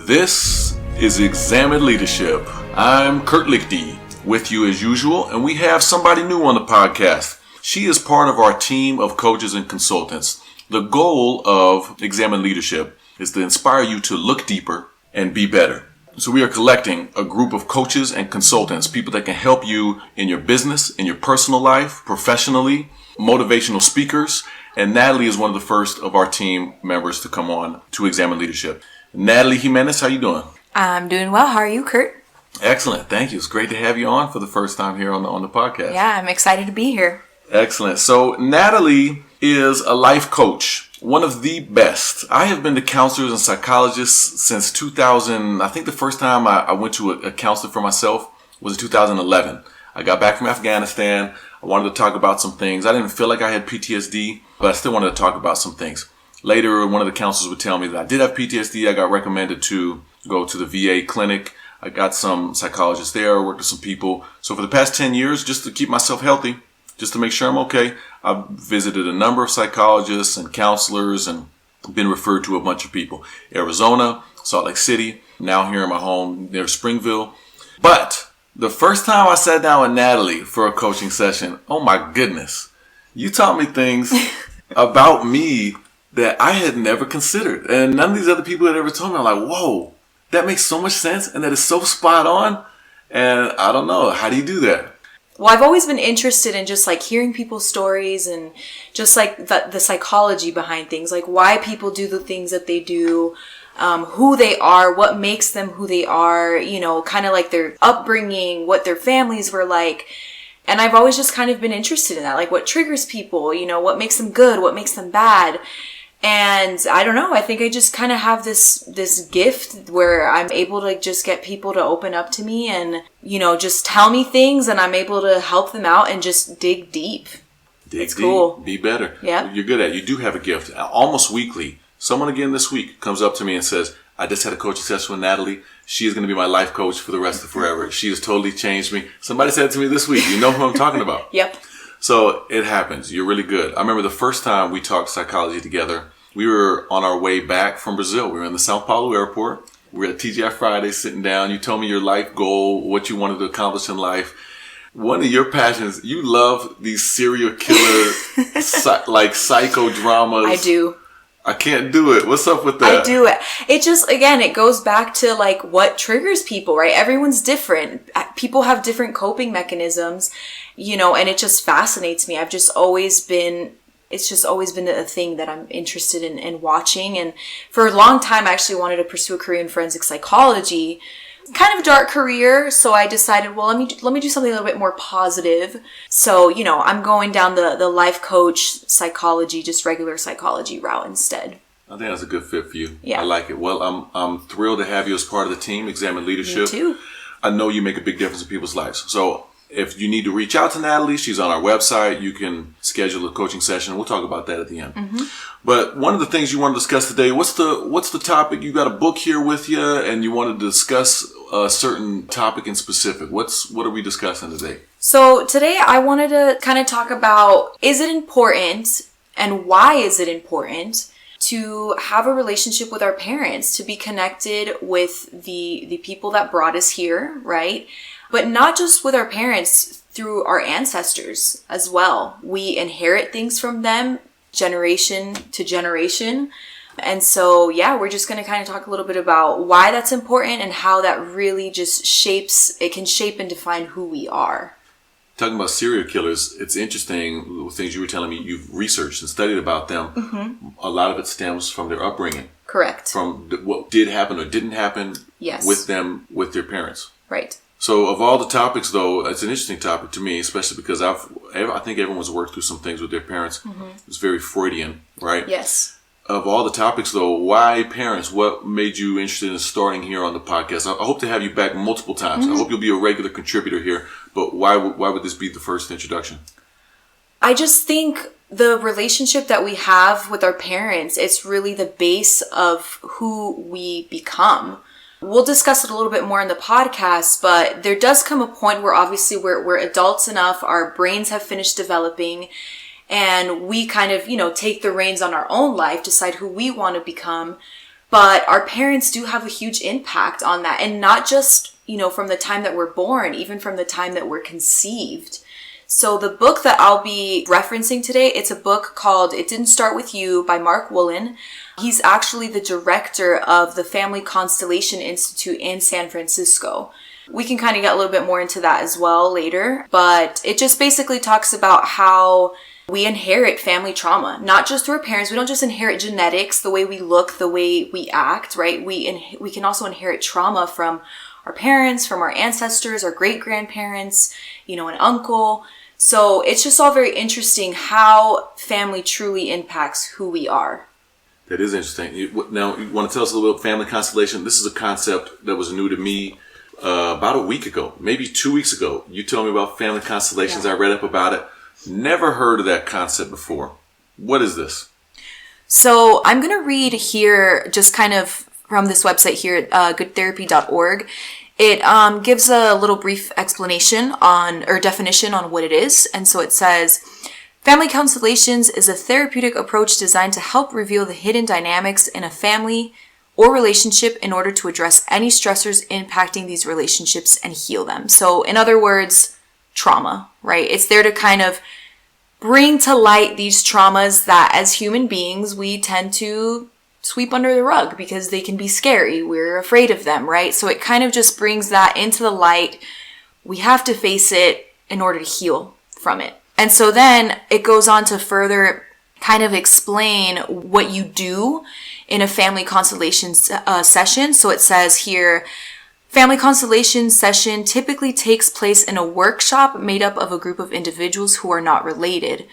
This is Examine Leadership. I'm Kurt Lichty with you as usual, and we have somebody new on the podcast. She is part of our team of coaches and consultants. The goal of Examine Leadership is to inspire you to look deeper and be better. So we are collecting a group of coaches and consultants, people that can help you in your business, in your personal life, professionally, motivational speakers. And Nathaly is one of the first of our team members to come on to Examine Leadership. Nathaly Jimenez, how you doing? I'm doing well. How are you, Kurt? Excellent. Thank you. It's great to have you on for the first time here on the podcast. Yeah, I'm excited to be here. Excellent. So Nathaly is a life coach, one of the best. I have been to counselors and psychologists since 2000. I think the first time I went to a counselor for myself was in 2011. I got back from Afghanistan. I wanted to talk about some things. I didn't feel like I had PTSD, but I still wanted to talk about some things. Later, one of the counselors would tell me that I did have PTSD. I got recommended to go to the VA clinic. I got some psychologists there, worked with some people. So for the past 10 years, just to keep myself healthy, just to make sure I'm okay, I've visited a number of psychologists and counselors and been referred to a bunch of people. Arizona, Salt Lake City, now here in my home near Springville. But the first time I sat down with Nathaly for a coaching session, oh my goodness, you taught me things about me that I had never considered. And none of these other people had ever told me. I'm like, whoa, that makes so much sense and that is so spot on. And I don't know, how do you do that? Well, I've always been interested in just like hearing people's stories and just like the psychology behind things, like why people do the things that they do, who they are, what makes them who they are, you know, kind of like their upbringing, what their families were like. And I've always just kind of been interested in that, like what triggers people, you know, what makes them good, what makes them bad. And I don't know, I think I just kind of have this gift where I'm able to just get people to open up to me and, you know, just tell me things and I'm able to help them out and just dig deep. Dig deep, cool. Be better. Yeah. You're good at it. You do have a gift. Almost weekly, someone again this week comes up to me and says, I just had a coaching session with Nathaly. She is going to be my life coach for the rest of forever. She has totally changed me. Somebody said to me this week, you know who I'm talking about. Yep. So it happens. You're really good. I remember the first time we talked psychology together, we were on our way back from Brazil. We were in the Sao Paulo airport. We were at TGI Friday sitting down. You told me your life goal, what you wanted to accomplish in life. One of your passions, you love these serial killer, like psychodramas. I do. I can't do it. What's up with that? I do it. It just, again, it goes back to like what triggers people, right? Everyone's different. People have different coping mechanisms, you know, and it just fascinates me. It's just always been a thing that I'm interested in watching. And for a long time, I actually wanted to pursue a career in forensic psychology. Kind of a dark career, so I decided, well, let me do something a little bit more positive. So, you know, I'm going down the life coach psychology, just regular psychology route instead. I think that's a good fit for you. Yeah. I like it. Well, I'm thrilled to have you as part of the team, Examine Leadership. Me too. I know you make a big difference in people's lives. So if you need to reach out to Nathaly, she's on our website. You can schedule a coaching session. We'll talk about that at the end. Mm-hmm. But one of the things you want to discuss today, what's the topic? You got a book here with you and you want to discuss a certain topic in specific. What are we discussing today? So today I wanted to kind of talk about, is it important and why is it important to have a relationship with our parents, to be connected with the people that brought us here, right? But not just with our parents, through our ancestors as well. We inherit things from them generation to generation. And so, yeah, we're just going to kind of talk a little bit about why that's important and how that really just can shape and define who we are. Talking about serial killers, it's interesting, the things you were telling me, you've researched and studied about them. Mm-hmm. A lot of it stems from their upbringing. Correct. From what did happen or didn't happen with them, with their parents. Right. So of all the topics, though, it's an interesting topic to me, especially because I think everyone's worked through some things with their parents. Mm-hmm. It's very Freudian, right? Yes. Of all the topics, though, why parents? What made you interested in starting here on the podcast? I hope to have you back multiple times. Mm-hmm. I hope you'll be a regular contributor here. But why would this be the first introduction? I just think the relationship that we have with our parents, it's really the base of who we become. We'll discuss it a little bit more in the podcast, but there does come a point where obviously we're adults enough, our brains have finished developing, and we kind of, you know, take the reins on our own life, decide who we want to become. But our parents do have a huge impact on that. And not just, from the time that we're born, even from the time that we're conceived. So the book that I'll be referencing today, it's a book called It Didn't Start With You by Mark Woolen. He's actually the director of the Family Constellation Institute in San Francisco. We can kind of get a little bit more into that as well later, but it just basically talks about how we inherit family trauma, not just through our parents. We don't just inherit genetics, the way we look, the way we act, right? We can also inherit trauma from our parents, from our ancestors, our great-grandparents, an uncle. So it's just all very interesting how family truly impacts who we are. That is interesting. Now, you want to tell us a little bit about family constellation? This is a concept that was new to me about a week ago, maybe 2 weeks ago. You told me about family constellations. Yeah. I read up about it. Never heard of that concept before. What is this? So I'm going to read here just kind of from this website here at goodtherapy.org. It gives a little brief explanation or definition on what it is. And so it says, family constellations is a therapeutic approach designed to help reveal the hidden dynamics in a family or relationship in order to address any stressors impacting these relationships and heal them. So in other words, trauma, right? It's there to kind of bring to light these traumas that as human beings, we tend to sweep under the rug because they can be scary. We're afraid of them, right? So it kind of just brings that into the light. We have to face it in order to heal from it. And so then it goes on to further kind of explain what you do in a family constellation session. So it says here, family constellation session typically takes place in a workshop made up of a group of individuals who are not related.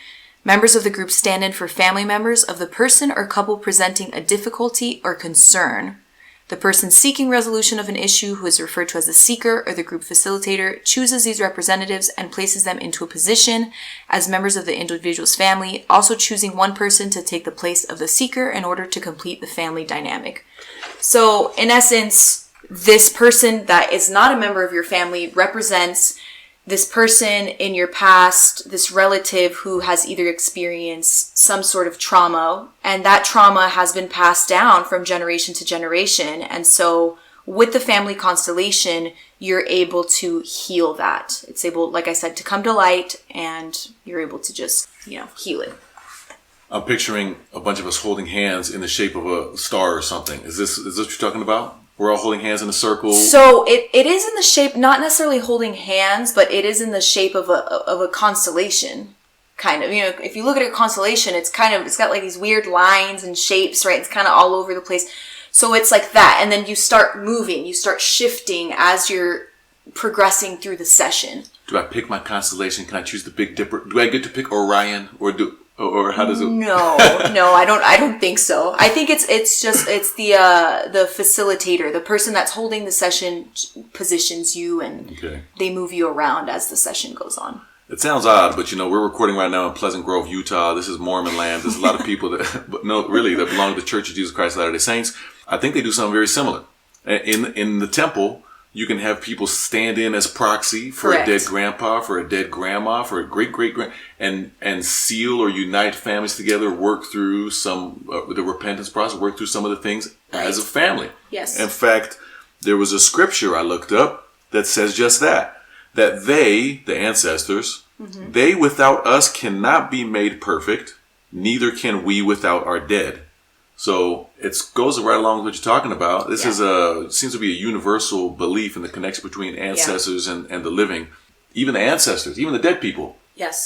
Members of the group stand in for family members of the person or couple presenting a difficulty or concern. The person seeking resolution of an issue, who is referred to as the seeker or the group facilitator, chooses these representatives and places them into a position as members of the individual's family, also choosing one person to take the place of the seeker in order to complete the family dynamic. So, in essence, this person that is not a member of your family represents this person in your past, this relative who has either experienced some sort of trauma, and that trauma has been passed down from generation to generation. And so with the family constellation, you're able to heal that. It's able, like I said, to come to light, and you're able to just, heal it. I'm picturing a bunch of us holding hands in the shape of a star or something. Is this what you're talking about? We're all holding hands in a circle. So it is in the shape, not necessarily holding hands, but it is in the shape of a constellation, kind of. If you look at a constellation, it's got like these weird lines and shapes, right? It's kind of all over the place. So it's like that, and then you start moving, you start shifting as you're progressing through the session. Do I pick my constellation? Can I choose the Big Dipper? Do I get to pick Orion, or how does it? No, I don't think so. I think it's the facilitator, the person that's holding the session positions you, and They move you around as the session goes on. It sounds odd, but we're recording right now in Pleasant Grove, Utah. This is Mormon land. There's a lot of people that belong to the Church of Jesus Christ of Latter-day Saints. I think they do something very similar. In the temple, you can have people stand in as proxy for a dead grandpa, for a dead grandma, for a great-great-grand, and seal or unite families together, work through some the repentance process, work through some of the things as a family. Yes. In fact, there was a scripture I looked up that says just that they, the ancestors, they without us cannot be made perfect, neither can we without our dead. So it goes right along with what you're talking about. This seems to be a universal belief in the connection between ancestors and the living. Even the ancestors, even the dead people,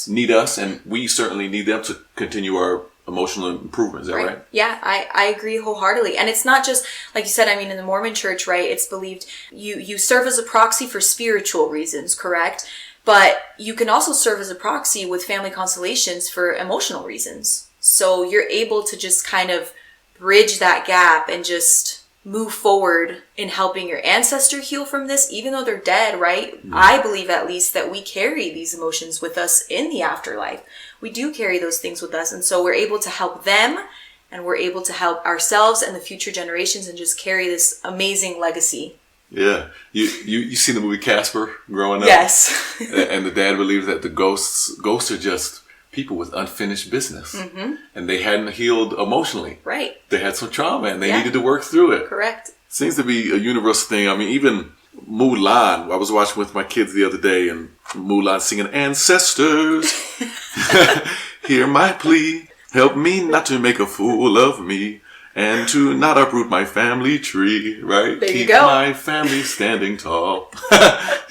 need us, and we certainly need them to continue our emotional improvement. Is that right? Yeah, I agree wholeheartedly. And it's not just, like you said, in the Mormon church, right, it's believed you serve as a proxy for spiritual reasons, correct? But you can also serve as a proxy with family constellations for emotional reasons. So you're able to just kind of bridge that gap and just move forward in helping your ancestor heal from this, even though they're dead, right? Mm-hmm. I believe at least that we carry these emotions with us in the afterlife. We do carry those things with us. And so we're able to help them, and we're able to help ourselves and the future generations and just carry this amazing legacy. Yeah. You seen the movie Casper growing up? Yes. And the dad believes that the ghosts are just people with unfinished business. And they hadn't healed emotionally. Right. They had some trauma and they needed to work through it. Correct. Seems to be a universal thing. I mean, even Mulan, I was watching with my kids the other day, and Mulan singing Ancestors. Hear my plea. Help me not to make a fool of me, and to not uproot my family tree, right? There you Keep go. my family standing tall.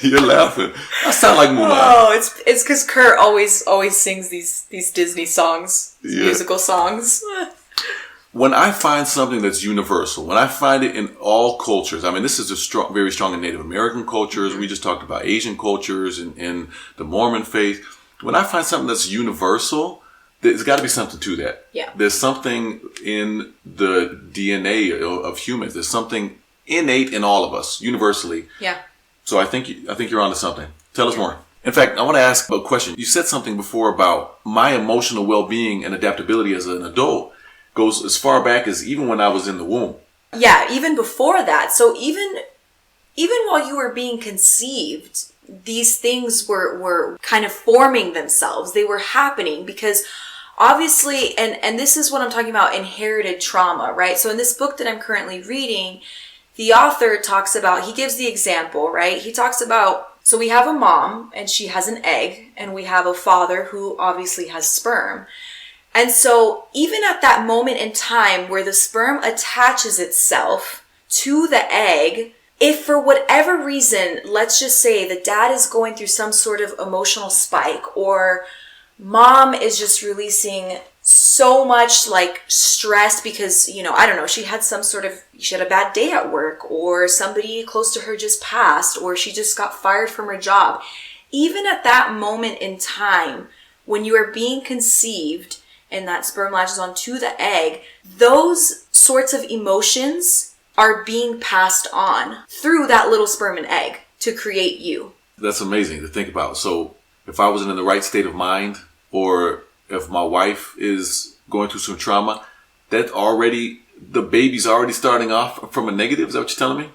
You're laughing. I sound like Mulan. Oh, it's because Kurt always sings these Disney songs, musical songs. When I find something that's universal, when I find it in all cultures, I mean, this is very strong in Native American cultures. We just talked about Asian cultures and in the Mormon faith. When I find something that's universal, there's got to be something to that. Yeah. There's something in the DNA of humans. There's something innate in all of us, universally. Yeah. So I think you're onto something. Tell us more. In fact, I want to ask a question. You said something before about my emotional well-being and adaptability as an adult goes as far back as even when I was in the womb. Yeah, even before that. So even while you were being conceived, these things were kind of forming themselves. They were happening because obviously, and this is what I'm talking about, inherited trauma, right? So in this book that I'm currently reading, the author talks about, he gives the example, right? He talks about, so we have a mom and she has an egg, and we have a father who obviously has sperm. And so even at that moment in time where the sperm attaches itself to the egg, if for whatever reason, let's just say the dad is going through some sort of emotional spike, or mom is just releasing so much like stress because, I don't know, she had a bad day at work, or somebody close to her just passed, or she just got fired from her job. Even at that moment in time, when you are being conceived and that sperm latches onto the egg, those sorts of emotions are being passed on through that little sperm and egg to create you. That's amazing to think about. So if I wasn't in the right state of mind, or if my wife is going through some trauma, the baby's already starting off from a negative. Is that what you're telling me?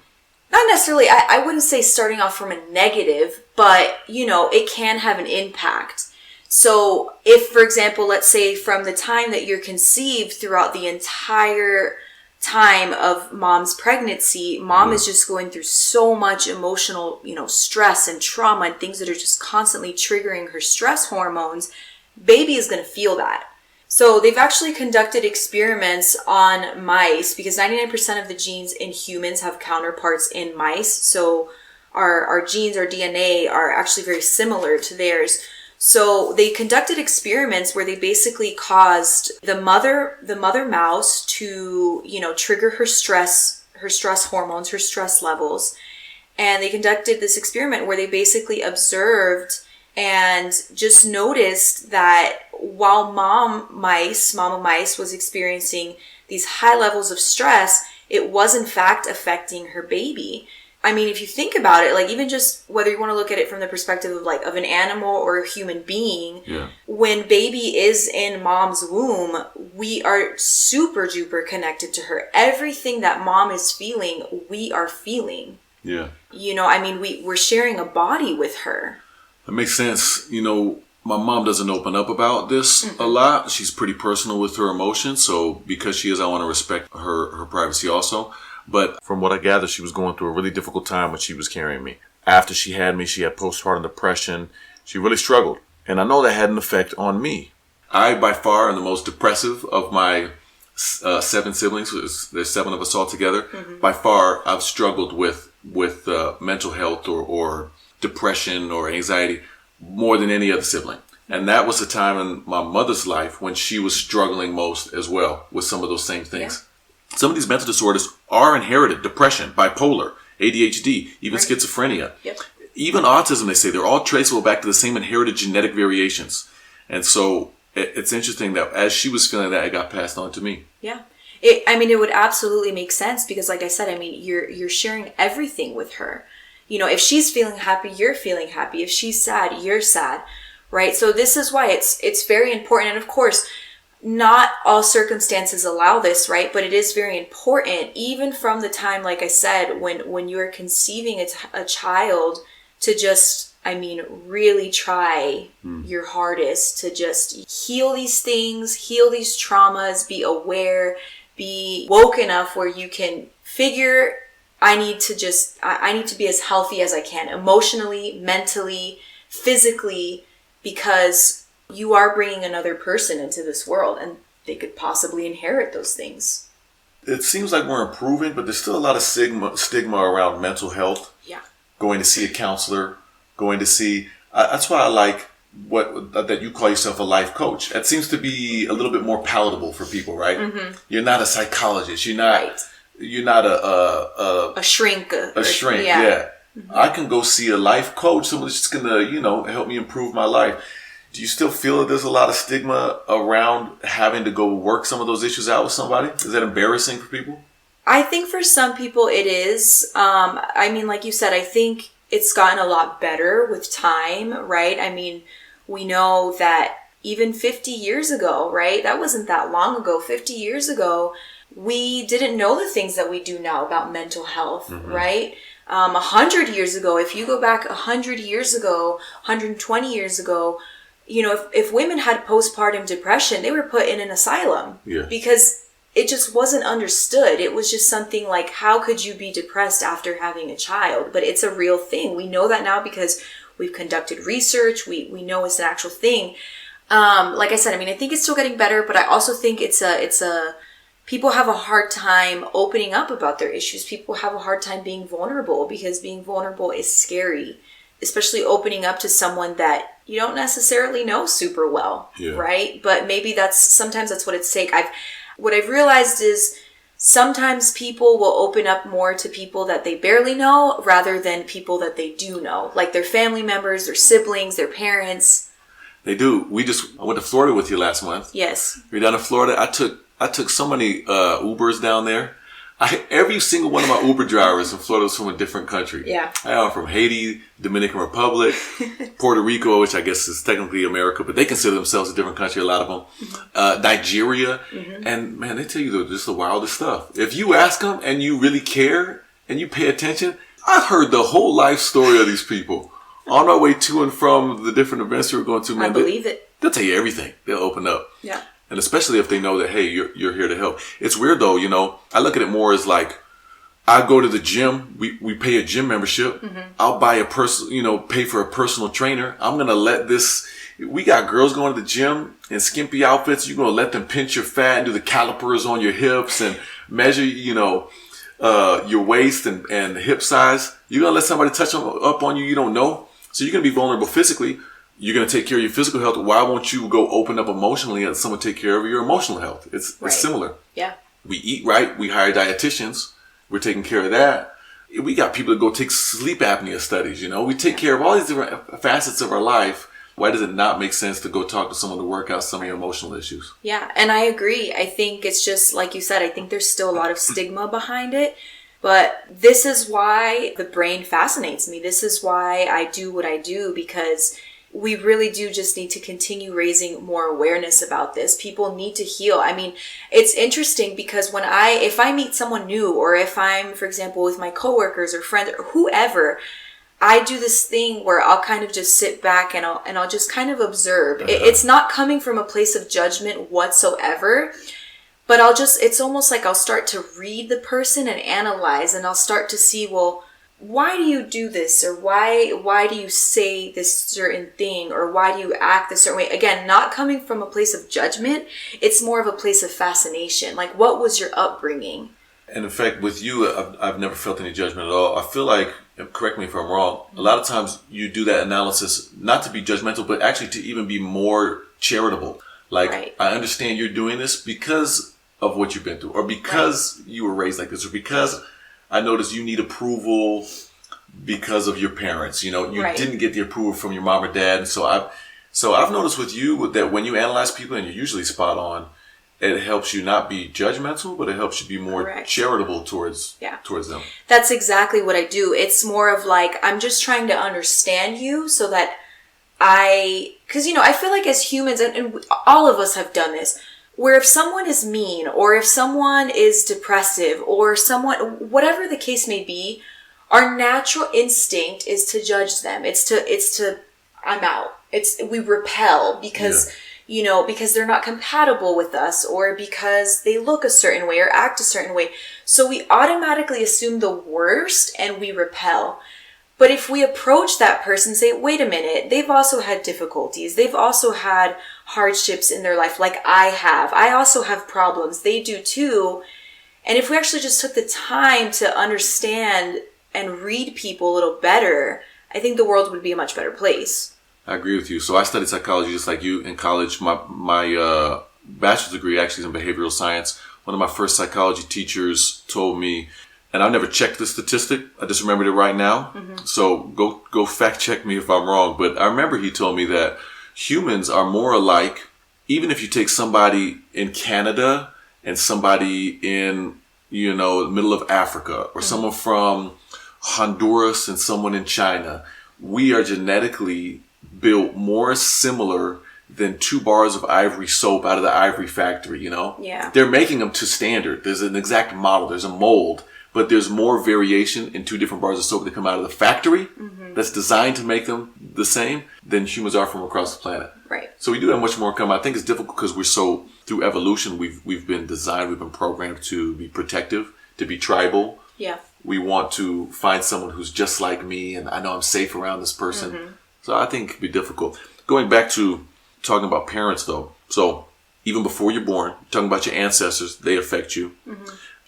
Not necessarily. I wouldn't say starting off from a negative, but, it can have an impact. So if, for example, let's say from the time that you're conceived throughout the entire time of mom's pregnancy, mom is just going through so much emotional, stress and trauma and things that are just constantly triggering her stress hormones, baby is going to feel that. So they've actually conducted experiments on mice, because 99% of the genes in humans have counterparts in mice. So our genes, our DNA are actually very similar to theirs. So they conducted experiments where they basically caused the mother mouse to, trigger her stress hormones, her stress levels. And they conducted this experiment where they basically observed and just noticed that while mama mice was experiencing these high levels of stress, it was in fact affecting her baby. I mean, if you think about it, like even just whether you want to look at it from the perspective of an animal or a human being, when baby is in mom's womb, we are super duper connected to her. Everything that mom is feeling, we are feeling. Yeah. We're sharing a body with her. That makes sense. My mom doesn't open up about this a lot. She's pretty personal with her emotions. So because she is, I want to respect her privacy also. But from what I gather, she was going through a really difficult time when she was carrying me. After she had me, she had postpartum depression. She really struggled. And I know that had an effect on me. I, by far, am the most depressive of my 7 siblings. There's 7 of us all together. Mm-hmm. By far, I've struggled with mental health or depression or anxiety more than any other sibling. And that was the time in my mother's life when she was struggling most as well with some of those same things. Yeah. Some of these mental disorders are inherited. Depression, bipolar, ADHD, even schizophrenia. Yep. Even autism, they say, they're all traceable back to the same inherited genetic variations. And so it's interesting that as she was feeling that, it got passed on to me. Yeah. It would absolutely make sense because, like I said, you're sharing everything with her. If she's feeling happy, you're feeling happy. If she's sad, you're sad, right? So this is why it's very important. And of course, not all circumstances allow this, right? But it is very important, even from the time, like I said, when you're conceiving a child, to just I mean, really try your hardest to just heal these things, heal these traumas, be aware, be woke enough where you can figure, I need to be as healthy as I can, emotionally, mentally, physically, because you are bringing another person into this world and they could possibly inherit those things. It seems like we're improving, but there's still a lot of stigma around mental health. Yeah. Going to see a counselor, going to see. That's why I like that you call yourself a life coach. That seems to be a little bit more palatable for people, right? Mm-hmm. You're not a psychologist. You're not. Right. You're not a shrink. A shrink. Yeah. Mm-hmm. I can go see a life coach. Someone's just gonna, help me improve my life. Do you still feel that there's a lot of stigma around having to go work some of those issues out with somebody? Is that embarrassing for people? I think for some people it is. I mean, like you said, I think it's gotten a lot better with time, right? I mean, we know that even 50 years ago, right? That wasn't that long ago. 50 years ago, we didn't know the things that we do now about mental health, mm-hmm. right? 100 years ago, if you go back 100 years ago, 120 years ago, if women had postpartum depression, they were put in an asylum because it just wasn't understood. It was just something like, how could you be depressed after having a child? But it's a real thing. We know that now because we've conducted research. We know it's an actual thing. Like I said, I mean, I think it's still getting better, but I also think people have a hard time opening up about their issues. People have a hard time being vulnerable because being vulnerable is scary, especially opening up to someone that you don't necessarily know super well, right? But maybe sometimes that's what it's take. What I've realized is sometimes people will open up more to people that they barely know rather than people that they do know, like their family members, their siblings, their parents. They do. I went to Florida with you last month. Yes. We're down in Florida. I took so many Ubers down there. Every single one of my Uber drivers in Florida was from a different country. Yeah. I am from Haiti, Dominican Republic, Puerto Rico, which I guess is technically America, but they consider themselves a different country, a lot of them. Mm-hmm. Nigeria. Mm-hmm. And man, they tell you just the wildest stuff. If you ask them and you really care and you pay attention, I've heard the whole life story of these people on our way to and from the different events we were going to. Man, I believe it. They'll tell you everything. They'll open up. Yeah. And especially if they know that, hey, you're here to help. It's weird though, I look at it more as like, I go to the gym, we pay a gym membership. Mm-hmm. I'll buy pay for a personal trainer. I'm going to we got girls going to the gym in skimpy outfits. You're going to let them pinch your fat and do the calipers on your hips and measure, your waist and hip size. You're going to let somebody touch up on you don't know. So you're going to be vulnerable physically. You're going to take care of your physical health. Why won't you go open up emotionally and let someone take care of your emotional health? It's similar. Yeah. We eat right. We hire dietitians. We're taking care of that. We got people that go take sleep apnea studies. We take care of all these different facets of our life. Why does it not make sense to go talk to someone to work out some of your emotional issues? Yeah. And I agree. I think it's just, like you said, I think there's still a lot of stigma behind it. But this is why the brain fascinates me. This is why I do what I do, because we really do just need to continue raising more awareness about this. People need to heal. I mean, it's interesting because if I meet someone new, or if I'm, for example, with my coworkers or friends or whoever, I do this thing where I'll kind of just sit back and I'll just kind of observe. Uh-huh. It's not coming from a place of judgment whatsoever, but it's almost like I'll start to read the person and analyze, and I'll start to see, well, why do you do this? Or why do you say this certain thing? Or why do you act this certain way? Again, not coming from a place of judgment. It's more of a place of fascination. Like, what was your upbringing? And in fact, with you, I've never felt any judgment at all. I feel like, correct me if I'm wrong, a lot of times you do that analysis, not to be judgmental, but actually to even be more charitable. Like, right. I understand you're doing this because of what you've been through, or because you were raised like this, or because I noticed you need approval because of your parents. You didn't get the approval from your mom or dad. And so I've noticed with you that when you analyze people, and you're usually spot on, it helps you not be judgmental, but it helps you be more charitable towards them. That's exactly what I do. It's more of like, I'm just trying to understand you so that because I feel like as humans, and all of us have done this, where if someone is mean, or if someone is depressive, or someone, whatever the case may be, our natural instinct is to judge them. It's to, I'm out. We repel because, because they're not compatible with us, or because they look a certain way or act a certain way. So we automatically assume the worst and we repel. But if we approach that person and say, wait a minute, they've also had difficulties. They've also had hardships in their life like I have. I also have problems. They do too. And if we actually just took the time to understand and read people a little better, I think the world would be a much better place. I agree with you. So I studied psychology just like you in college. My bachelor's degree actually is in behavioral science. One of my first psychology teachers told me, and I never checked the statistic, I just remembered it right now. Mm-hmm. So go fact check me if I'm wrong. But I remember he told me that humans are more alike, even if you take somebody in Canada and somebody in, the middle of Africa, or someone from Honduras and someone in China. We are genetically built more similar than 2 bars of ivory soap out of the ivory factory, Yeah. They're making them to standard. There's an exact model. There's a mold. But there's more variation in 2 different bars of soap that come out of the factory that's designed to make them the same than humans are from across the planet. Right. So we do have much more in common. I think it's difficult because we're so, through evolution, we've been designed, we've been programmed to be protective, to be tribal. Yeah. We want to find someone who's just like me, and I know I'm safe around this person. Mm-hmm. So I think it could be difficult. Going back to talking about parents, though. So even before you're born, talking about your ancestors, they affect you,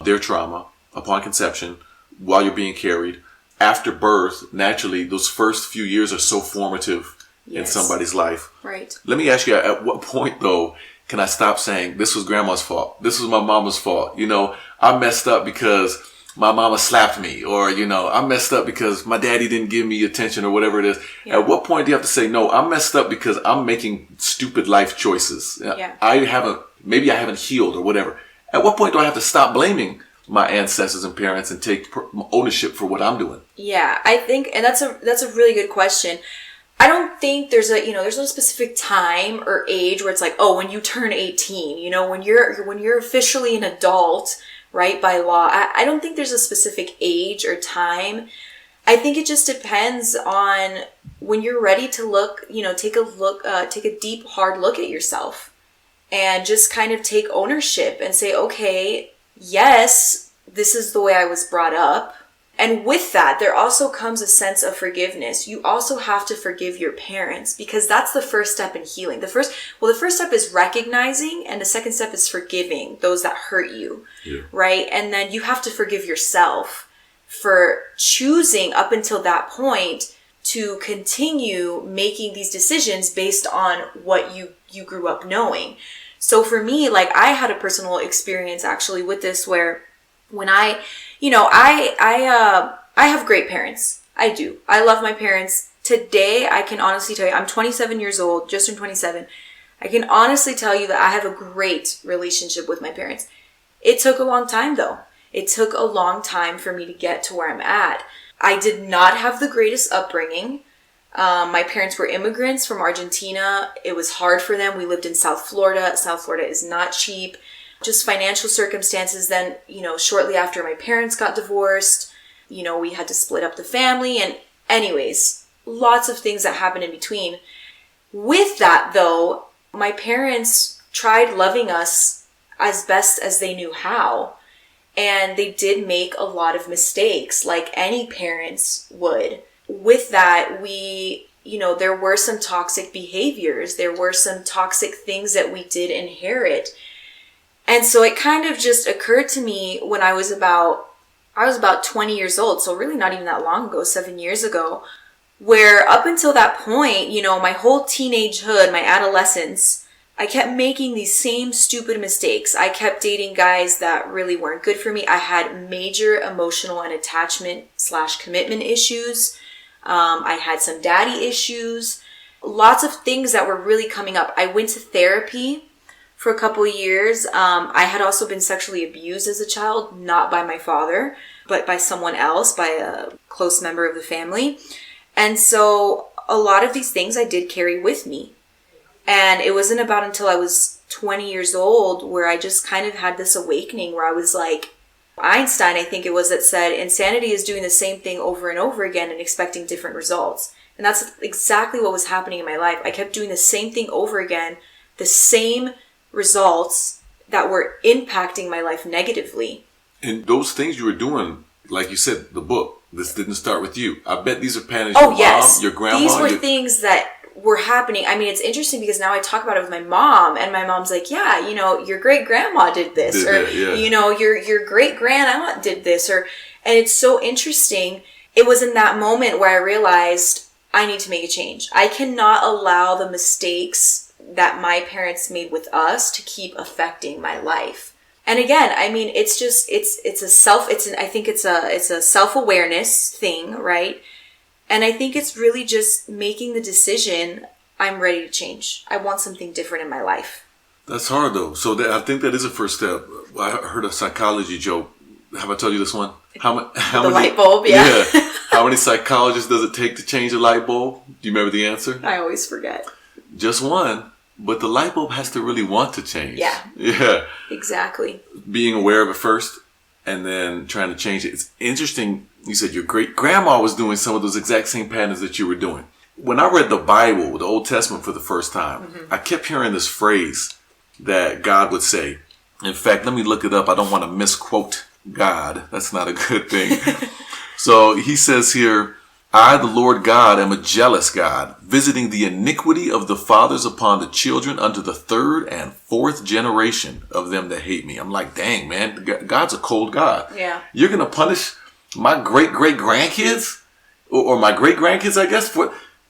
their trauma. Upon conception, while you're being carried, after birth, naturally, those first few years are so formative in somebody's life. Right. Let me ask you, at what point, though, can I stop saying, this was grandma's fault, this was my mama's fault, I messed up because my mama slapped me, or, I messed up because my daddy didn't give me attention, or whatever it is. Yeah. At what point do you have to say, no, I messed up because I'm making stupid life choices. Yeah. Maybe I haven't healed, or whatever. At what point do I have to stop blaming my ancestors and parents and take ownership for what I'm doing? Yeah, I think, and that's a really good question. I don't think there's no specific time or age where it's like, oh, when you turn 18, when you're officially an adult, right, by law. I don't think there's a specific age or time. I think it just depends on when you're ready to look, take a deep, hard look at yourself and just kind of take ownership and say, okay, yes, this is the way I was brought up. And with that, there also comes a sense of forgiveness. You also have to forgive your parents, because that's the first step in healing. The first step is recognizing, and the second step is forgiving those that hurt you, right? And then you have to forgive yourself for choosing up until that point to continue making these decisions based on what you grew up knowing. So for me, like, I had a personal experience actually with this, where when I have great parents. I do. I love my parents. Today, I can honestly tell you, I'm 27 years old, just turned 27. I can honestly tell you that I have a great relationship with my parents. It took a long time, though. It took a long time for me to get to where I'm at. I did not have the greatest upbringing. My parents were immigrants from Argentina. It was hard for them. We lived in South Florida. South Florida is not cheap. Just financial circumstances. Then, shortly after my parents got divorced, we had to split up the family. And anyways, lots of things that happened in between. With that, though, my parents tried loving us as best as they knew how. And they did make a lot of mistakes, like any parents would. With that, there were some toxic behaviors. There were some toxic things that we did inherit. And so it kind of just occurred to me when I was about 20 years old, so really not even that long ago, 7 years ago, where up until that point, my whole teenagehood, my adolescence, I kept making these same stupid mistakes. I kept dating guys that really weren't good for me. I had major emotional and attachment/commitment issues. I had some daddy issues, lots of things that were really coming up. I went to therapy for a couple of years. I had also been sexually abused as a child, not by my father, but by someone else, by a close member of the family. And so a lot of these things I did carry with me. And it wasn't about until I was 20 years old where I just kind of had this awakening where I was like, Einstein, I think it was, that said insanity is doing the same thing over and over again and expecting different results. And that's exactly what was happening in my life. I kept doing the same thing over again, the same results that were impacting my life negatively. And those things you were doing, like you said, the book, this didn't start with you. I bet these are patterns your mom, your grandma. These were things that were happening. I mean, it's interesting because now I talk about it with my mom, and my mom's like, yeah, your great grandma did this, your great grand aunt did this, and it's so interesting. It was in that moment where I realized I need to make a change. I cannot allow the mistakes that my parents made with us to keep affecting my life. And again, I mean, I think it's a self-awareness thing, right? And I think it's really just making the decision, I'm ready to change. I want something different in my life. That's hard though. So I think that is a first step. I heard a psychology joke. Have I told you this one? How many light bulb, yeah. How many psychologists does it take to change a light bulb? Do you remember the answer? I always forget. Just one. But the light bulb has to really want to change. Yeah. Yeah. Exactly. Being aware of it first and then trying to change it. It's interesting. You said your great grandma was doing some of those exact same patterns that you were doing. When I read the Bible, the Old Testament for the first time, I kept hearing this phrase that God would say. In fact, let me look it up. I don't want to misquote God. That's not a good thing. So he says here, I, the Lord God, am a jealous God, visiting the iniquity of the fathers upon the children unto the third and fourth generation of them that hate me. I'm like, dang, man, God's a cold God. Yeah. You're going to punish my great-great-grandkids or my great-grandkids, I guess,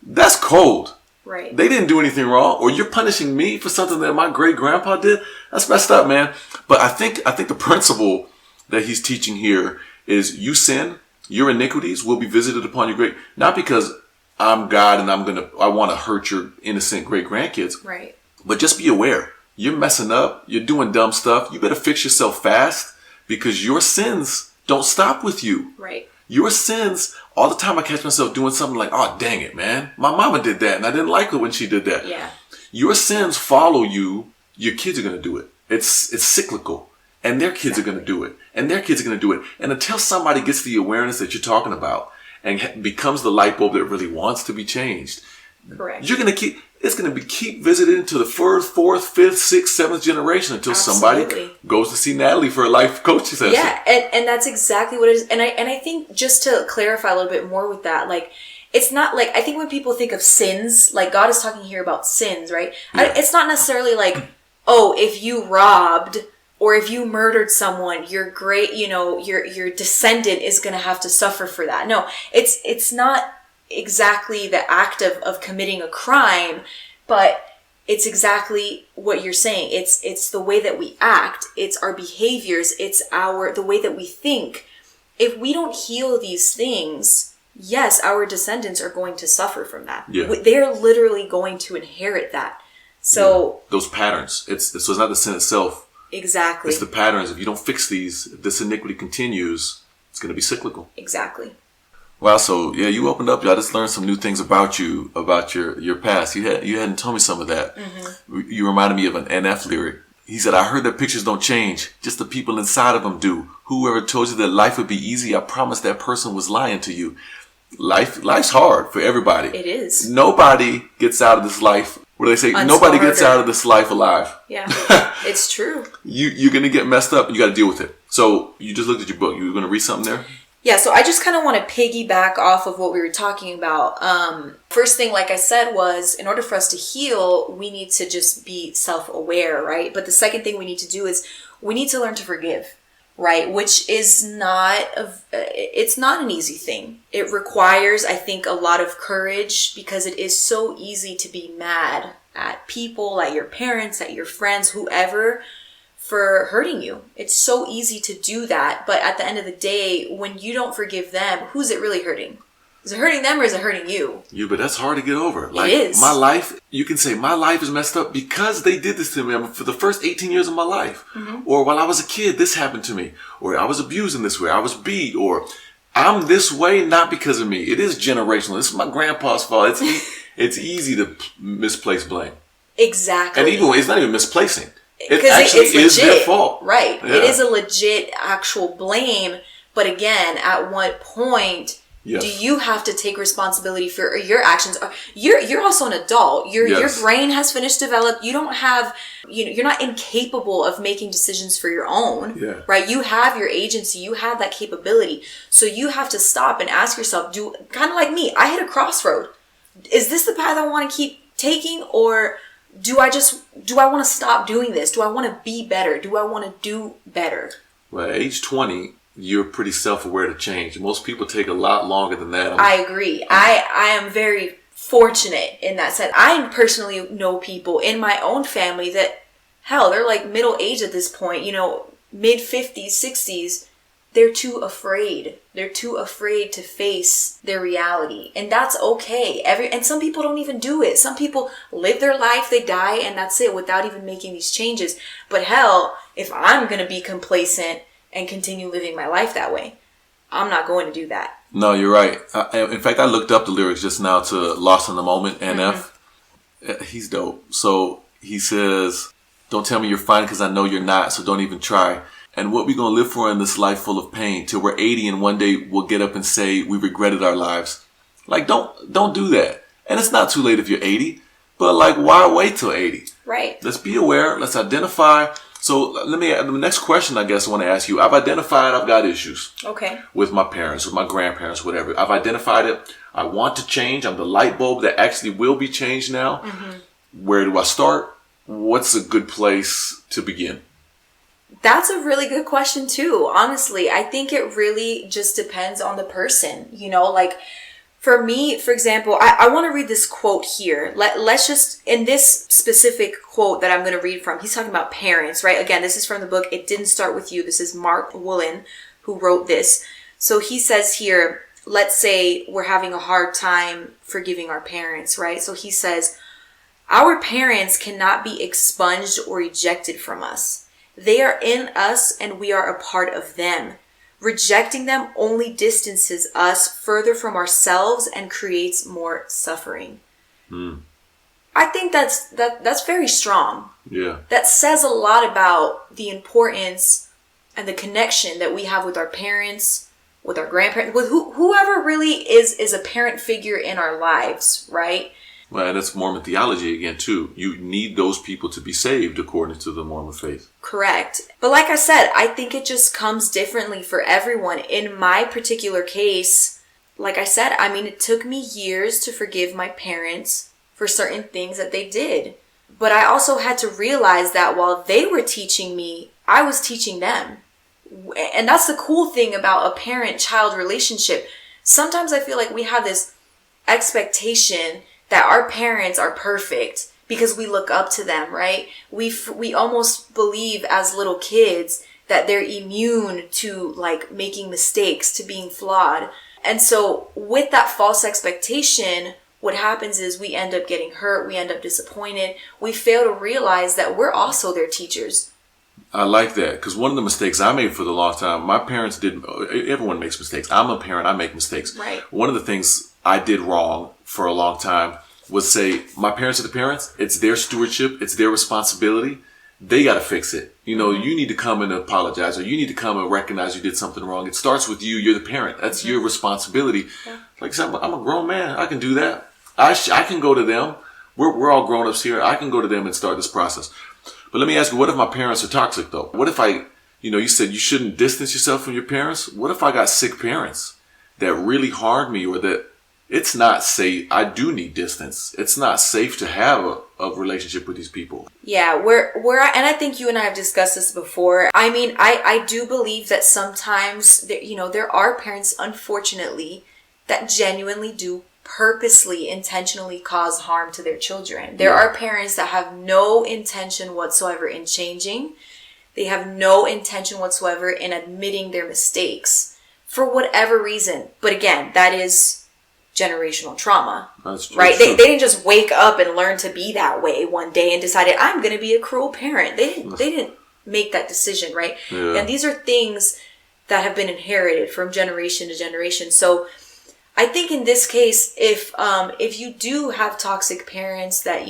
that's cold. Right. They didn't do anything wrong. Or you're punishing me for something that my great-grandpa did. That's messed up, man. But I think the principle that he's teaching here is you sin, your iniquities will be visited upon your not because I'm God and I want to hurt your innocent great-grandkids. Right. But just be aware. You're messing up. You're doing dumb stuff. You better fix yourself fast because your sins don't stop with you. Right. Your sins, all the time I catch myself doing something like, oh, dang it, man. My mama did that and I didn't like her when she did that. Yeah. Your sins follow you. Your kids are going to do it. It's cyclical. And their kids are going to do it. And their kids are going to do it. And until somebody gets the awareness that you're talking about and becomes the light bulb that really wants to be changed, correct. You're going to keep visiting to the first, fourth, fifth, sixth, seventh generation until somebody goes to see Nathaly for a life coaching session. Yeah, and that's exactly what it is. And I think just to clarify a little bit more with that, like, it's not like, I think when people think of sins, like God is talking here about sins, right? Yeah. It's not necessarily like, oh, if you robbed or if you murdered someone, your your descendant is going to have to suffer for that. No, it's not exactly the act of committing a crime, but it's exactly what you're saying. It's the way that we act. It's our behaviors. It's the way that we think. If we don't heal these things, yes, our descendants are going to suffer from that. Yeah. They're literally going to inherit that. So those patterns. So it's not the sin itself. Exactly. It's the patterns. If you don't fix these, if this iniquity continues, it's going to be cyclical. Exactly. Wow. So yeah, you opened up. I just learned some new things about you, about your past. You hadn't told me some of that. Mm-hmm. You reminded me of an NF lyric. He said, I heard that pictures don't change. Just the people inside of them do. Whoever told you that life would be easy, I promise that person was lying to you. Life's hard for everybody. It is. Nobody gets out of this life. What do they say? Nobody gets out of this life alive. Yeah, it's true. You're going to get messed up and you got to deal with it. So you just looked at your book. You were going to read something there? Yeah, so I just kind of want to piggyback off of what we were talking about. First thing, like I said, was in order for us to heal, we need to just be self-aware, right? But the second thing we need to do is we need to learn to forgive, right? Which is it's not an easy thing. It requires, I think, a lot of courage because it is so easy to be mad at people, at your parents, at your friends, whoever, for hurting you. It's so easy to do that. But at the end of the day, when you don't forgive them, who's it really hurting? Is it hurting them or is it hurting you? You, but that's hard to get over. Like, it is. My life, you can say my life is messed up because they did this to me for the first 18 years of my life. Mm-hmm. Or while I was a kid, this happened to me. Or I was abused in this way. I was beat. Or I'm this way not because of me. It is generational. This is my grandpa's fault. It's easy to misplace blame. Exactly. And even it's not even misplacing. it actually is their fault. Right. Yeah. It is a legit actual blame. But again, at what point do you have to take responsibility for your actions? You're also an adult. Your brain has finished developed. You don't have, you're not incapable of making decisions for your own, right? You have your agency. You have that capability. So you have to stop and ask yourself, kind of like me, I hit a crossroad. Is this the path I want to keep taking, or do I want to stop doing this? Do I want to be better? Do I want to do better? Well, at age 20, you're pretty self-aware to change. Most people take a lot longer than that. I agree. I am very fortunate in that sense. I personally know people in my own family that, hell, they're like middle age at this point, mid 50s, 60s. They're too afraid. They're too afraid to face their reality. And that's okay. And some people don't even do it. Some people live their life, they die, and that's it, without even making these changes. But hell, if I'm going to be complacent and continue living my life that way, I'm not going to do that. No, you're right. In fact, I looked up the lyrics just now to Lost in the Moment, NF. He's dope. So he says, don't tell me you're fine because I know you're not, so don't even try. And what we going to live for in this life full of pain till we're 80 and one day we'll get up and say we regretted our lives. Like, don't do that. And it's not too late if you're 80, but like, why wait till 80? Right. Let's be aware. Let's identify. So the next question I guess I want to ask you, I've identified I've got issues. Okay. With my parents, with my grandparents, whatever. I've identified it. I want to change. I'm the light bulb that actually will be changed now. Where do I start? What's a good place to begin? That's a really good question too. Honestly, I think it really just depends on the person, like for me, for example, I want to read this quote here. Let's just, in this specific quote that I'm going to read from, he's talking about parents, right? Again, this is from the book, It Didn't Start With You. This is Mark Woolen who wrote this. So he says here, let's say we're having a hard time forgiving our parents, right? So he says, our parents cannot be expunged or ejected from us. They are in us and we are a part of them. Rejecting them only distances us further from ourselves and creates more suffering. I think that's very strong. Yeah. That says a lot about the importance and the connection that we have with our parents, with our grandparents, with whoever really is a parent figure in our lives, right? Well, and that's Mormon theology again, too. You need those people to be saved according to the Mormon faith. Correct. But like I said, I think it just comes differently for everyone. In my particular case, like I said, it took me years to forgive my parents for certain things that they did. But I also had to realize that while they were teaching me, I was teaching them. And that's the cool thing about a parent-child relationship. Sometimes I feel like we have this expectation that our parents are perfect because we look up to them, right? We almost believe as little kids that they're immune to like making mistakes, to being flawed. And so with that false expectation, what happens is we end up getting hurt, we end up disappointed. We fail to realize that we're also their teachers. I like that because one of the mistakes I made for the long time, my parents didn't, everyone makes mistakes. I'm a parent, I make mistakes. Right. One of the things I did wrong for a long time was say, my parents are the parents. It's their stewardship. It's their responsibility. They got to fix it. You need to come and apologize, or you need to come and recognize you did something wrong. It starts with you. You're the parent. That's your responsibility. Yeah. Like I said, I'm a grown man. I can do that. I can go to them. We're all grown-ups here. I can go to them and start this process. But let me ask you, what if my parents are toxic though? What if you said you shouldn't distance yourself from your parents. What if I got sick parents that really harmed me, or that it's not safe? I do need distance. It's not safe to have a relationship with these people. Yeah, and I think you and I have discussed this before. I do believe that sometimes, there are parents, unfortunately, that genuinely do purposely, intentionally cause harm to their children. There are parents that have no intention whatsoever in changing. They have no intention whatsoever in admitting their mistakes for whatever reason. But again, that is generational trauma. That's true. Right? They didn't just wake up and learn to be that way one day and decided, I'm going to be a cruel parent. They didn't make that decision, right? Yeah. And these are things that have been inherited from generation to generation. So I think in this case, if you do have toxic parents that,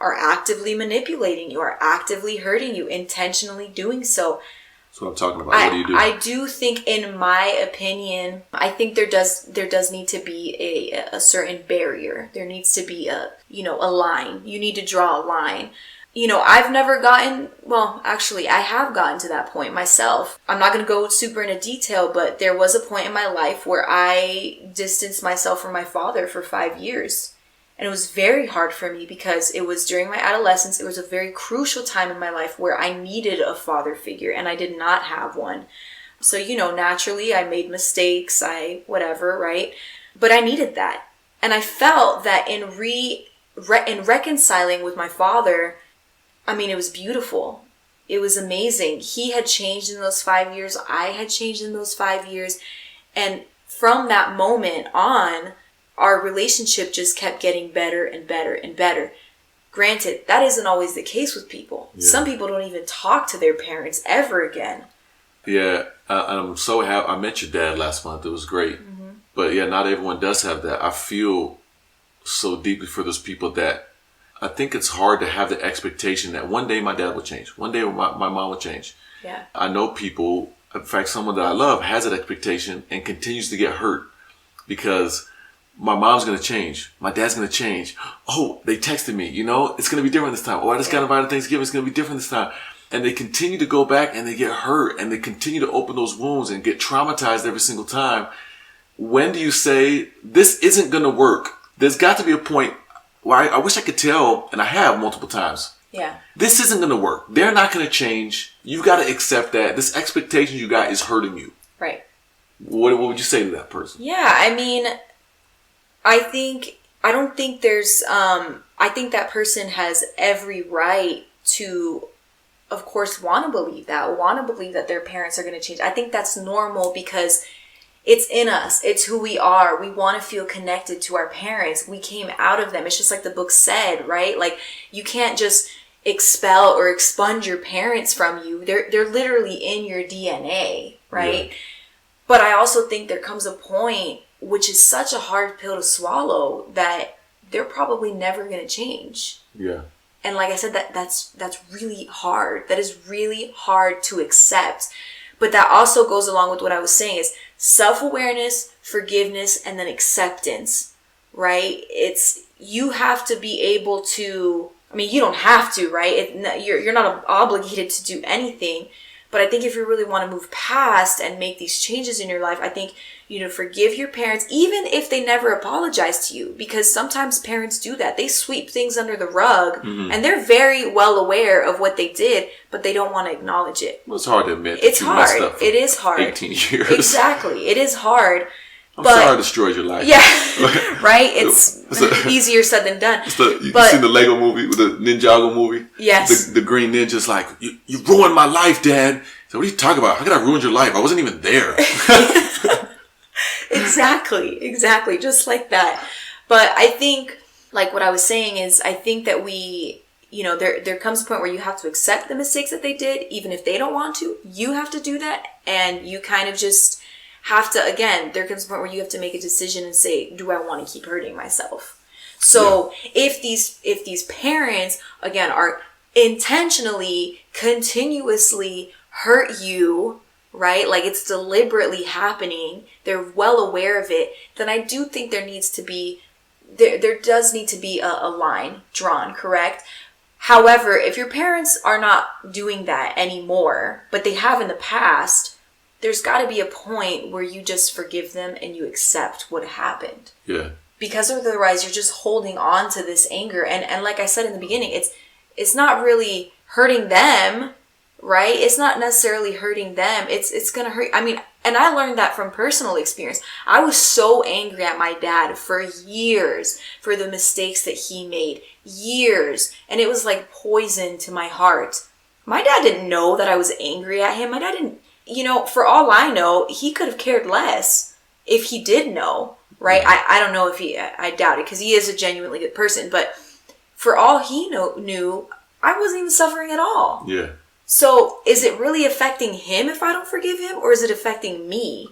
are actively manipulating you, are actively hurting you, intentionally doing so. That's what I'm talking about. What do you do? I do think, in my opinion, I think there does need to be a certain barrier. There needs to be a line. You need to draw a line. I've never gotten, well, actually, I have gotten to that point myself. I'm not going to go super into detail, but there was a point in my life where I distanced myself from my father for 5 years. And it was very hard for me because it was during my adolescence. It was a very crucial time in my life where I needed a father figure and I did not have one. So, naturally I made mistakes, whatever, right? But I needed that. And I felt that in reconciling with my father, it was beautiful. It was amazing. He had changed in those 5 years. I had changed in those 5 years. And from that moment on, our relationship just kept getting better and better and better. Granted, that isn't always the case with people. Yeah. Some people don't even talk to their parents ever again. Yeah, I'm so happy. I met your dad last month. It was great. Mm-hmm. But yeah, not everyone does have that. I feel so deeply for those people that I think it's hard to have the expectation that one day my dad will change. One day my mom will change. Yeah. I know people, in fact, someone that I love has that expectation and continues to get hurt because my mom's going to change. My dad's going to change. Oh, they texted me, it's going to be different this time. Oh, I just got invited to Thanksgiving. It's going to be different this time. And they continue to go back and they get hurt and they continue to open those wounds and get traumatized every single time. When do you say, this isn't going to work? There's got to be a point where I wish I could tell, and I have multiple times. Yeah. This isn't going to work. They're not going to change. You've got to accept that. This expectation you got is hurting you. Right. What would you say to that person? Yeah, I think that person has every right to, of course, want to believe that their parents are going to change. I think that's normal because it's in us. It's who we are. We want to feel connected to our parents. We came out of them. It's just like the book said, right? Like, you can't just expel or expunge your parents from you. They're literally in your DNA, right? Yeah. But I also think there comes a point, which is such a hard pill to swallow, that they're probably never going to change. Yeah. And like I said, that's really hard. That is really hard to accept. But that also goes along with what I was saying, is self-awareness, forgiveness, and then acceptance, right? You have to be able to, you don't have to, right? You're not obligated to do anything. But I think if you really want to move past and make these changes in your life, I think, forgive your parents, even if they never apologize to you, because sometimes parents do that. They sweep things under the rug, mm-hmm. and they're very well aware of what they did, but they don't want to acknowledge it. Well, it's hard to admit. It's hard. It is hard. 18 years. Exactly. It is hard. I'm sorry I destroyed your life. Yeah, right? It's easier said than done. You seen the Lego movie, the Ninjago movie? Yes. The green ninja's like, you ruined my life, Dad. So what are you talking about? How could I ruin your life? I wasn't even there. Exactly. Just like that. But I think, like what I was saying is, I think that we, there comes a point where you have to accept the mistakes that they did, even if they don't want to. You have to do that, and you kind of just have to, again, there comes a point where you have to make a decision and say, do I want to keep hurting myself? So if these parents, again, are intentionally, continuously hurt you, right? Like, it's deliberately happening, they're well aware of it, then I do think there does need to be a line drawn, correct? However, if your parents are not doing that anymore, but they have in the past, there's got to be a point where you just forgive them and you accept what happened. Yeah. Because otherwise you're just holding on to this anger. And like I said in the beginning, it's not really hurting them, right? It's not necessarily hurting them. It's going to hurt. And I learned that from personal experience. I was so angry at my dad for years for the mistakes that he made. Years. And it was like poison to my heart. My dad didn't know that I was angry at him. My dad didn't, for all I know, he could have cared less if he did know, right? I don't know if I doubt it, because he is a genuinely good person. But for all he knew, I wasn't even suffering at all. Yeah. So is it really affecting him if I don't forgive him, or is it affecting me?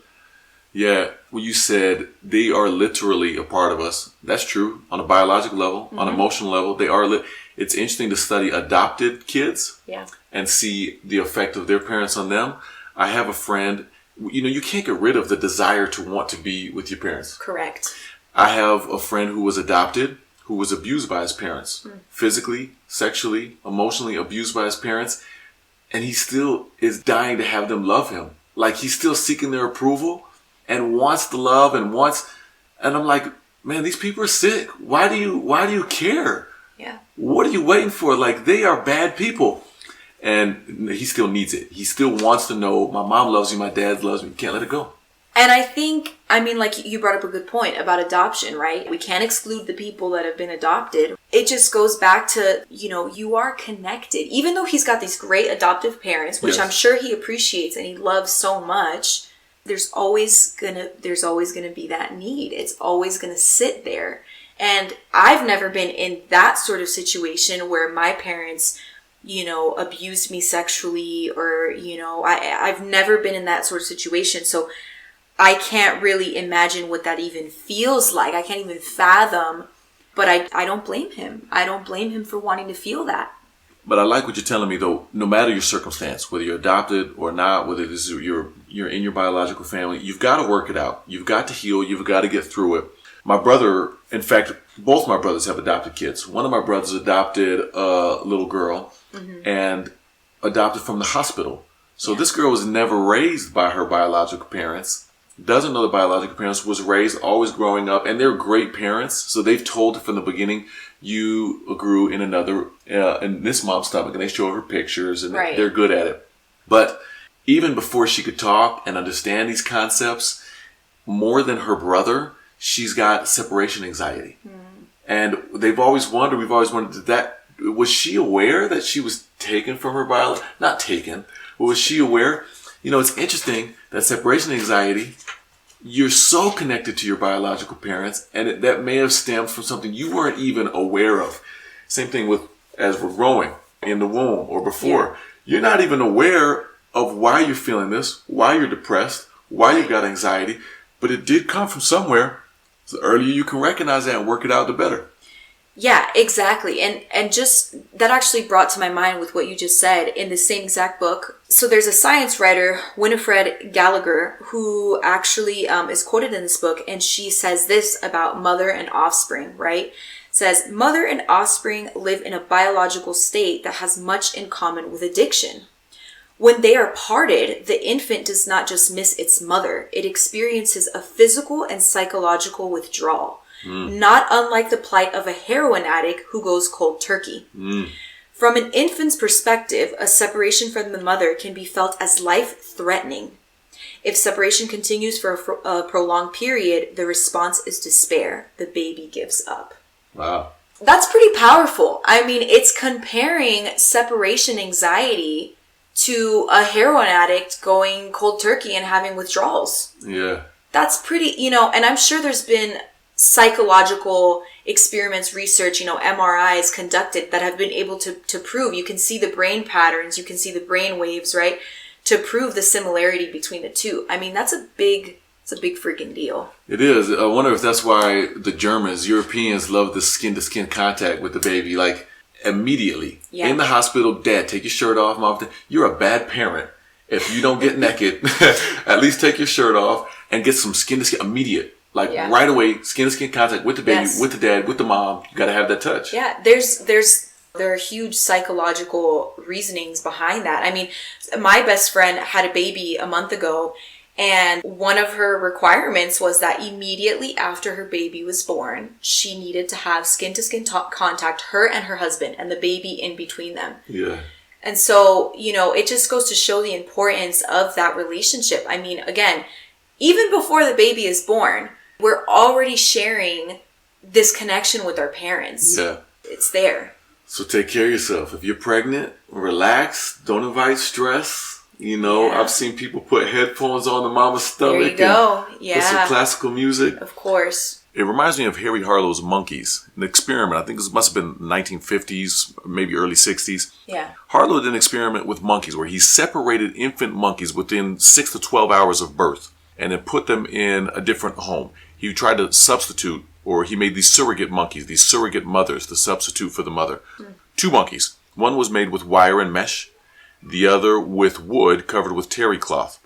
Yeah, well, you said they are literally a part of us. That's true. On a biological level, mm-hmm. on an emotional level, they are. It's interesting to study adopted kids Yeah. and see the effect of their parents on them. I have a friend, you can't get rid of the desire to want to be with your parents. Correct. I have a friend who was adopted, who was abused by his parents, physically, sexually, emotionally abused by his parents. And he still is dying to have them love him. Like, he's still seeking their approval and wants the love and I'm like, man, these people are sick. Why do you care? Yeah. What are you waiting for? Like, they are bad people. And he still needs it. He still wants to know, my mom loves you, my dad loves me. You can't let it go. And I think, like you brought up a good point about adoption, right? We can't exclude the people that have been adopted. It just goes back to, you are connected. Even though he's got these great adoptive parents, which Yes. I'm sure he appreciates and he loves so much, there's always gonna be that need. It's always gonna sit there. And I've never been in that sort of situation where my parents, abused me sexually or, I've never been in that sort of situation. So I can't really imagine what that even feels like. I can't even fathom, but I don't blame him. I don't blame him for wanting to feel that. But I like what you're telling me, though. No matter your circumstance, whether you're adopted or not, whether this is you're in your biological family, you've got to work it out. You've got to heal. You've got to get through it. My brother, in fact, both my brothers have adopted kids. One of my brothers adopted a little girl and adopted from the hospital. So this girl was never raised by her biological parents. Doesn't know the biological parents, was raised, always growing up, and they're great parents. So they've told her from the beginning, you grew in in this mom's stomach, and they show her pictures, and Right. they're good at it. But even before she could talk and understand these concepts, more than her brother, she's got separation anxiety. And we've always wondered, was she aware that she was taken from her not taken, but was she aware? It's interesting that separation anxiety, you're so connected to your biological parents, and that may have stemmed from something you weren't even aware of. Same thing with as we're growing in the womb or before. Yeah. You're not even aware of why you're feeling this, why you're depressed, why you've got anxiety, but it did come from somewhere. So the earlier you can recognize that and work it out, the better. Yeah, exactly. And just that actually brought to my mind with what you just said in the same exact book. So there's a science writer, Winifred Gallagher, who actually is quoted in this book. And she says this about mother and offspring, right? It says, mother and offspring live in a biological state that has much in common with addiction. When they are parted, the infant does not just miss its mother. It experiences a physical and psychological withdrawal. Not unlike the plight of a heroin addict who goes cold turkey. From an infant's perspective, a separation from the mother can be felt as life-threatening. If separation continues for a prolonged period, the response is despair. The baby gives up. Wow. That's pretty powerful. I mean, it's comparing separation anxiety to a heroin addict going cold turkey and having withdrawals. Yeah. That's pretty, and I'm sure there's been psychological experiments, research, MRIs conducted that have been able to prove, you can see the brain patterns, you can see the brain waves, right? To prove the similarity between the two. I mean, it's a big freaking deal. It is. I wonder if that's why the Europeans love the skin-to-skin contact with the baby, like immediately. Yeah. In the hospital, Dad, take your shirt off, Mom. You're a bad parent if you don't get naked. At least take your shirt off and get some skin-to-skin, immediate. Like right away, skin-to-skin contact with the baby, with the dad, with the mom. You got to have that touch. Yeah, there are huge psychological reasonings behind that. I mean, my best friend had a baby a month ago, and one of her requirements was that immediately after her baby was born, she needed to have skin-to-skin contact, her and her husband, and the baby in between them. Yeah. And so, it just goes to show the importance of that relationship. I mean, again, even before the baby is born, we're already sharing this connection with our parents. Yeah. It's there. So take care of yourself. If you're pregnant, relax. Don't invite stress. I've seen people put headphones on the mama's stomach. There you go. And put some classical music. Of course. It reminds me of Harry Harlow's Monkeys, an experiment. I think this must have been 1950s, maybe early 60s. Yeah. Harlow did an experiment with monkeys where he separated infant monkeys within 6 to 12 hours of birth and then put them in a different home. He tried to substitute, or he made these surrogate monkeys, these surrogate mothers to substitute for the mother. two monkeys. One was made with wire and mesh, the other with wood covered with terry cloth.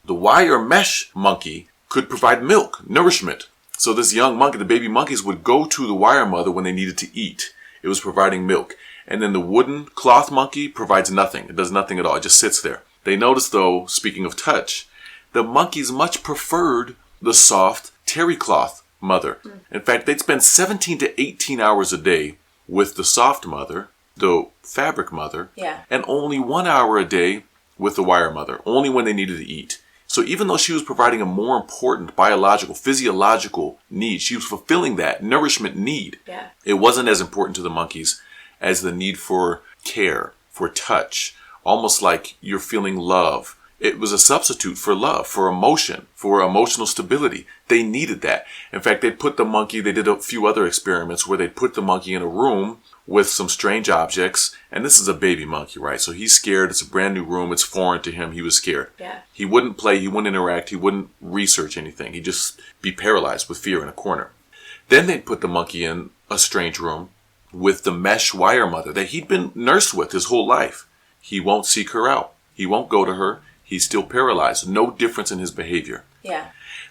The wire mesh monkey could provide milk, nourishment. So this young monkey, the baby monkeys, would go to the wire mother when they needed to eat. It was providing milk. And then the wooden cloth monkey provides nothing. It does nothing at all. It just sits there. They noticed, though, speaking of touch, the monkeys much preferred the soft terry cloth mother. In fact, they'd spend 17 to 18 hours a day with the soft mother, the fabric mother, and only 1 hour a day with the wire mother, only when they needed to eat. So even though she was providing a more important biological, physiological need, she was fulfilling that nourishment need. It wasn't as important to the monkeys as the need for care, for touch, almost like you're feeling love. It was a substitute for love, for emotion, for emotional stability. They needed that. In fact, they did a few other experiments where they put the monkey in a room with some strange objects. And this is a baby monkey, right? So he's scared. It's a brand new room. It's foreign to him. He was scared. He wouldn't play. He wouldn't interact. He wouldn't research anything. He'd just be paralyzed with fear in a corner. Then they'd put the monkey in a strange room with the mesh wire mother that he'd been nursed with his whole life. He won't seek her out. He won't go to her. He's still paralyzed. No difference in his behavior.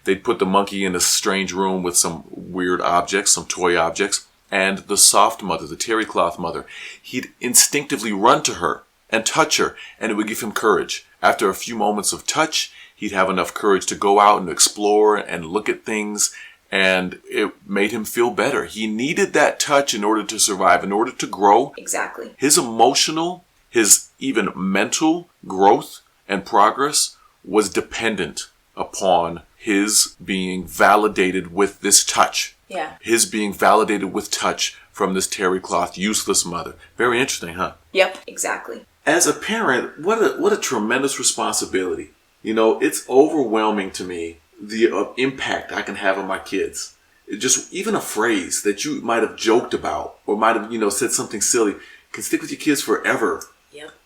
They'd put the monkey in a strange room with some weird objects, some toy objects, and the soft mother, the terry cloth mother. He'd instinctively run to her and touch her, and it would give him courage. After a few moments of touch, he'd have enough courage to go out and explore and look at things, and it made him feel better. He needed that touch in order to survive, in order to grow. Exactly. His emotional, his even mental growth and progress was dependent upon his being validated with this touch. His being validated with touch from this terry cloth useless mother. Very interesting, huh? Yep, exactly. As a parent, what a tremendous responsibility. You know, it's overwhelming to me the impact I can have on my kids. Just even a phrase that you might have joked about or might have, said something silly can stick with your kids forever.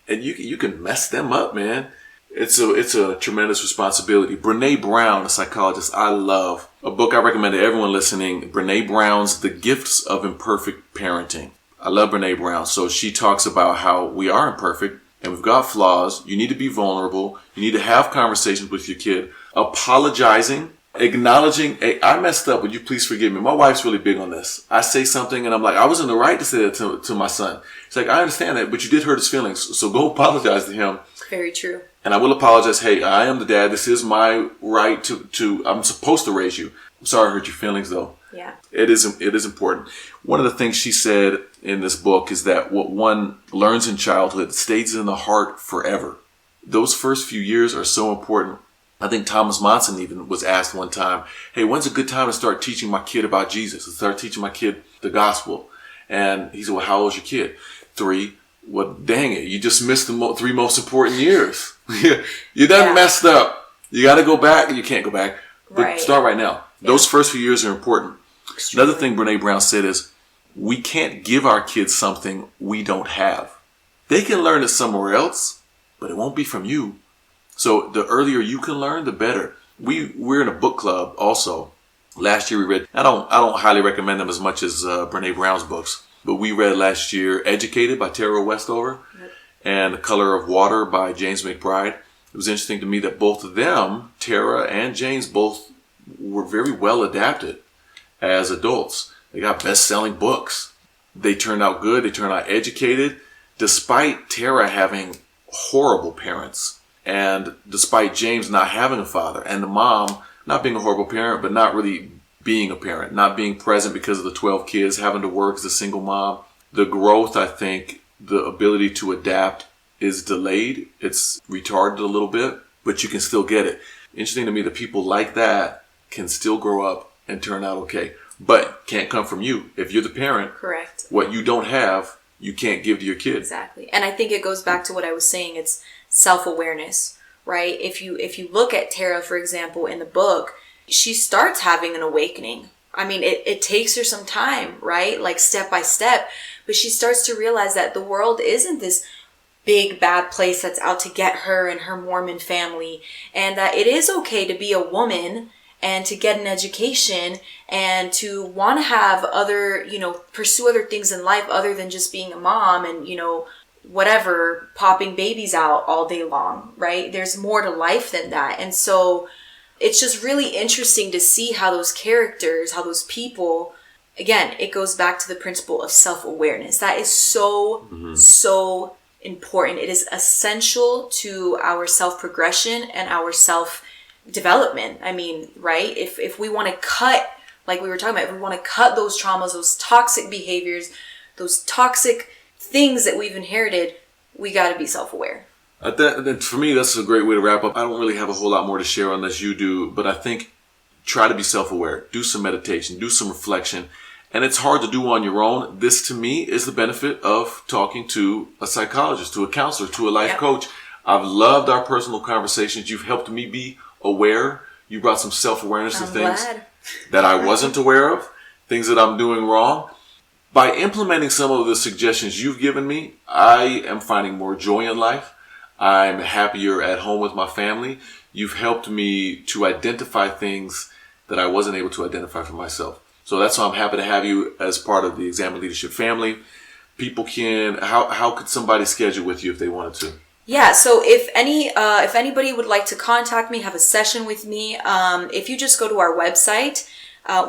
And you can mess them up, man. It's a tremendous responsibility. Brene Brown, a psychologist I love, a book I recommend to everyone listening, Brene Brown's The Gifts of Imperfect Parenting. I love Brene Brown. So she talks about how we are imperfect and we've got flaws. You need to be vulnerable. You need to have conversations with your kid, apologizing, acknowledging, hey, I messed up. Would you please forgive me? My wife's really big on this. I say something and I'm like, I was in the right to say that to my son. It's like, I understand that, but you did hurt his feelings. So go apologize to him. Very true. And I will apologize. Hey, I am the dad. This is my right to I'm supposed to raise you. I'm sorry I hurt your feelings, though. It is important. One of the things she said in this book is that what one learns in childhood stays in the heart forever. Those first few years are so important. I think Thomas Monson even was asked one time, hey, when's a good time to start teaching my kid about Jesus? To start teaching my kid the gospel? And he said, well, how old's your kid? 3. Well, dang it, you just missed the 3 most important years. You done messed up. You got to go back. You can't go back. But start right now. Those first few years are important. Extremely. Another thing Brene Brown said is, we can't give our kids something we don't have. They can learn it somewhere else, but it won't be from you. So the earlier you can learn, the better. We're in a book club also. Last year we read, I don't highly recommend them as much as Brene Brown's books, but we read last year Educated by Tara Westover and The Color of Water by James McBride. It was interesting to me that both of them, Tara and James, both were very well adapted as adults. They got best-selling books. They turned out good. They turned out educated, despite Tara having horrible parents and despite James not having a father and the mom not being a horrible parent, but not really being a parent, not being present because of the 12 kids, having to work as a single mom. The growth, I think, the ability to adapt is delayed. It's retarded a little bit, but you can still get it. Interesting to me that people like that can still grow up and turn out okay, but can't come from you. If you're the parent, correct, what you don't have, you can't give to your kid. Exactly. And I think it goes back to what I was saying. It's self-awareness, right? If you look at Tara, for example, in the book, she starts having an awakening. I mean, it takes her some time, right? Like step by step, but she starts to realize that the world isn't this big bad place that's out to get her and her Mormon family, and that it is okay to be a woman and to get an education and to want to have other, pursue other things in life other than just being a mom and, whatever, popping babies out all day long, right? There's more to life than that. And so it's just really interesting to see how those characters, how those people, again, it goes back to the principle of self-awareness. That is so important. It is essential to our self-progression and our self-development. I mean, right? If we want to cut, like we were talking about, if we want to cut those traumas, those toxic behaviors, those toxic things that we've inherited, we got to be self-aware. For me, that's a great way to wrap up. I don't really have a whole lot more to share unless you do, but I think try to be self-aware. Do some meditation, do some reflection. And it's hard to do on your own. This, to me, is the benefit of talking to a psychologist, to a counselor, to a life coach. I've loved our personal conversations. You've helped me be aware. You brought some self-awareness to things that I wasn't aware of, things that I'm doing wrong. By implementing some of the suggestions you've given me, I am finding more joy in life. I'm happier at home with my family. You've helped me to identify things that I wasn't able to identify for myself. So that's why I'm happy to have you as part of the Examine Leadership family. People can, how could somebody schedule with you if they wanted to? Yeah, so if anybody would like to contact me, have a session with me, if you just go to our website,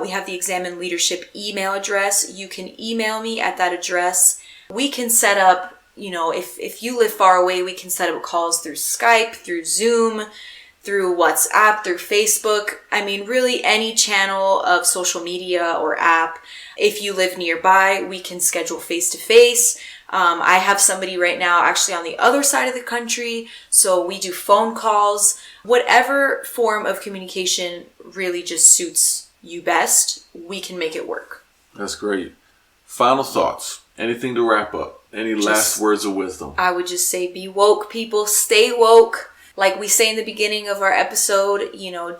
we have the Examine Leadership email address. You can email me at that address. We can set up, if you live far away, we can set up calls through Skype, through Zoom, through WhatsApp, through Facebook. I mean, really any channel of social media or app. If you live nearby, we can schedule face-to-face. I have somebody right now actually on the other side of the country, so we do phone calls. Whatever form of communication really just suits you best, we can make it work. That's great. Final thoughts. Anything to wrap up? Any last words of wisdom? I would just say be woke, people. Stay woke. Like we say in the beginning of our episode,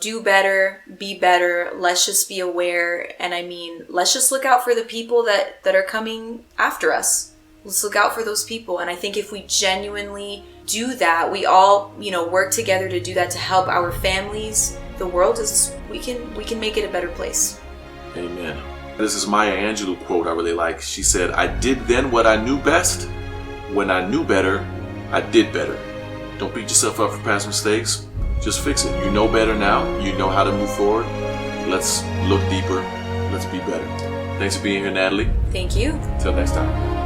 do better, be better. Let's just be aware. And I mean, let's just look out for the people that are coming after us. Let's look out for those people. And I think if we genuinely do that, we all, work together to do that, to help our families, the world we can make it a better place. Amen. This is Maya Angelou quote I really like. She said, "I did then what I knew best. When I knew better, I did better." Don't beat yourself up for past mistakes. Just fix it. You know better now. You know how to move forward. Let's look deeper. Let's be better. Thanks for being here, Nathaly. Thank you. Until next time.